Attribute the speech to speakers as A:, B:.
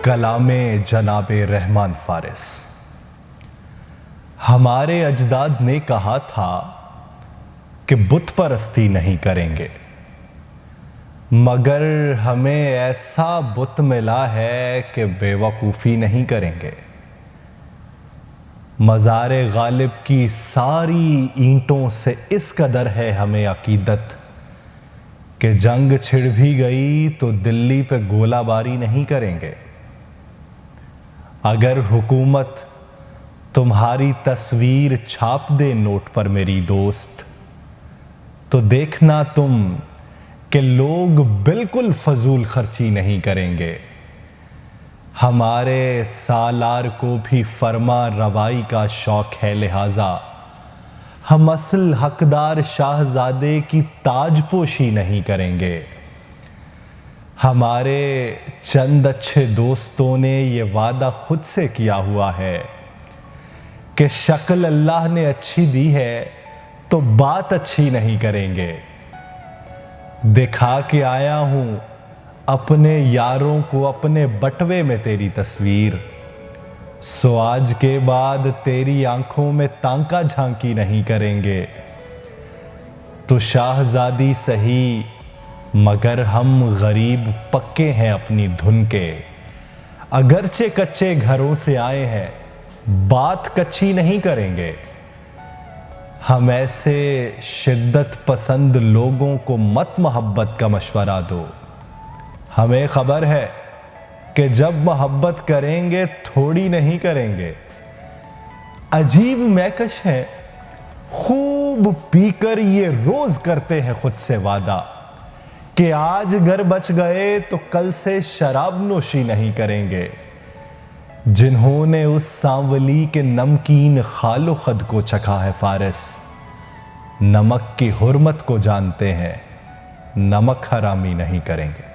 A: کلام جناب رحمان فارس۔ ہمارے اجداد نے کہا تھا کہ بت پرستی نہیں کریں گے، مگر ہمیں ایسا بت ملا ہے کہ بے وقوفی نہیں کریں گے۔ مزار غالب کی ساری اینٹوں سے اس قدر ہے ہمیں عقیدت کہ جنگ چھڑ بھی گئی تو دلی پہ گولہ باری نہیں کریں گے۔ اگر حکومت تمہاری تصویر چھاپ دے نوٹ پر میری دوست، تو دیکھنا تم کہ لوگ بالکل فضول خرچی نہیں کریں گے۔ ہمارے سالار کو بھی فرما روائی کا شوق ہے، لہٰذا ہم اصل حقدار شاہزادے کی تاج پوشی نہیں کریں گے۔ ہمارے چند اچھے دوستوں نے یہ وعدہ خود سے کیا ہوا ہے کہ شکل اللہ نے اچھی دی ہے تو بات اچھی نہیں کریں گے۔ دکھا کے آیا ہوں اپنے یاروں کو اپنے بٹوے میں تیری تصویر، سو آج کے بعد تیری آنکھوں میں تانکا جھانکی نہیں کریں گے۔ تو شاہزادی سہی مگر ہم غریب پکے ہیں اپنی دھن کے، اگرچہ کچے گھروں سے آئے ہیں بات کچی نہیں کریں گے۔ ہم ایسے شدت پسند لوگوں کو مت محبت کا مشورہ دو، ہمیں خبر ہے کہ جب محبت کریں گے تھوڑی نہیں کریں گے۔ عجیب میکش ہیں، خوب پی کر یہ روز کرتے ہیں خود سے وعدہ کہ آج گھر بچ گئے تو کل سے شراب نوشی نہیں کریں گے۔ جنہوں نے اس سانولی کے نمکین خال و خد کو چکھا ہے فارس، نمک کی حرمت کو جانتے ہیں، نمک حرامی نہیں کریں گے۔